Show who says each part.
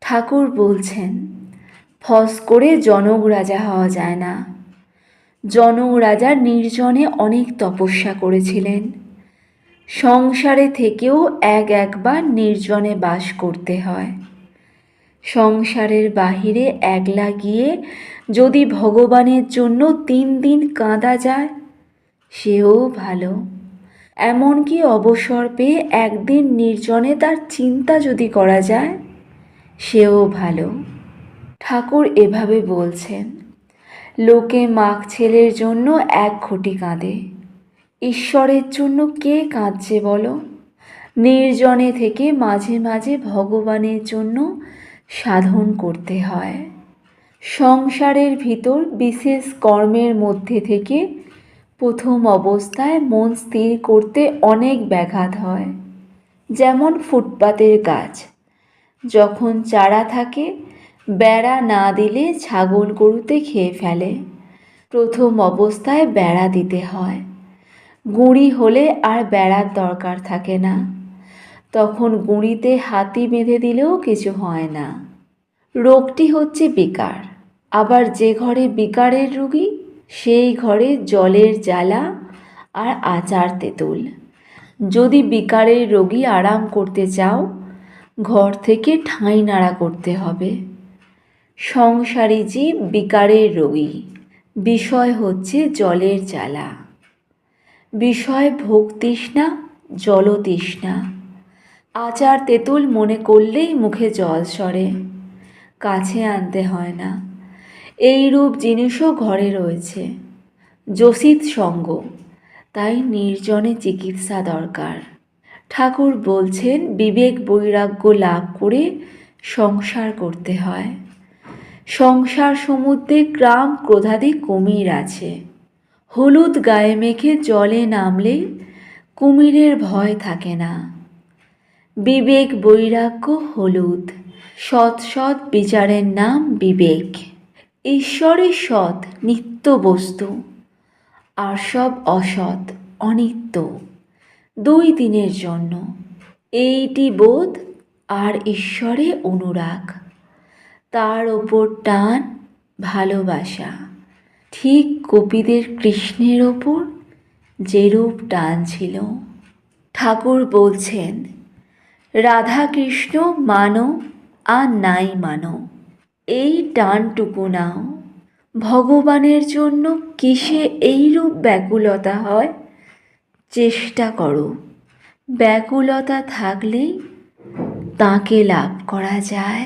Speaker 1: ঠাকুর বলছেন, ফস করে জনক রাজা হওয়া যায় না। জনক রাজা নির্জনে অনেক তপস্যা করেছিলেন। সংসারে থেকেও একবার নির্জনে বাস করতে হয়। সংসারের বাহিরে একলা গিয়ে যদি ভগবানের জন্য 3 দিন কাঁদা যায়, সেও ভালো। এমনকি অবসর পেয়ে একদিন নির্জনে তার চিন্তা যদি করা যায়, সেও ভালো। ঠাকুর এভাবে বলছেন, লোকে মাঘ ছেলের জন্য 1 ঘটি কাঁদে, ঈশ্বরের জন্য কে কাঁদছে বলো? নির্জনে থেকে মাঝে মাঝে ভগবানের জন্য সাধন করতে হয়। সংসারের ভিতর বিশেষ কর্মের মধ্যে থেকে প্রথম অবস্থায় মন স্থির করতে অনেক ব্যাঘাত হয়। যেমন ফুটপাতের গাছ, যখন চারা থাকে, বেড়া না দিলে ছাগল গরুতে খেয়ে ফেলে। প্রথম অবস্থায় বেড়া দিতে হয়। গুঁড়ি হলে আর বেড়ার দরকার থাকে না, তখন গুঁড়িতে হাতি বেঁধে দিলেও কিছু হয় না। রোগটি হচ্ছে বিকার। আবার যে ঘরে বিকারের রোগী, সেই ঘরে জলের জ্বালা আর আচার তেঁতুল। যদি বিকারের রোগী আরাম করতে চাও, ঘর থেকে ঠাঁই নাড়া করতে হবে। সংসারী জীব বিকারের রোগী, বিষয় হচ্ছে জলের জ্বালা। বিষয় ভোগ তৃষ্ণা, জল তৃষ্ণা। আচার তেঁতুল মনে করলেই মুখে জল সরে, কাছে আনতে হয় না। এইরূপ জিনিসও ঘরে রয়েছে। যোষিত সঙ্গ, তাই নির্জনে চিকিৎসা দরকার। ঠাকুর বলছেন, বিবেক বৈরাগ্য লাভ করে সংসার করতে হয়। সংসার সমুদ্রে গ্রাম ক্রোধাদি কুমির আছে। হলুদ গায়ে মেখে জলে নামলে কুমিরের ভয় থাকে না। বিবেক বৈরাগ্য হলুদ, সৎ সৎ বিচারের নাম বিবেক। ঈশ্বরই সৎ, নিত্য বস্তু, আর সব অসৎ, অনিত্য, 2 দিনের জন্য। এইটি বোধ আর ঈশ্বরে অনুরাগ, তার ওপর টান, ভালোবাসা। ঠিক গোপীদের কৃষ্ণের ওপর যেরূপ টান ছিল। ঠাকুর বলছেন, রাধা কৃষ্ণ মানো আর নাই মানো, এই টানটুকু নাও। ভগবানের জন্য কিসে এইরূপ ব্যাকুলতা হয়, চেষ্টা করো। ব্যাকুলতা থাকলেই তাঁকে লাভ করা যায়।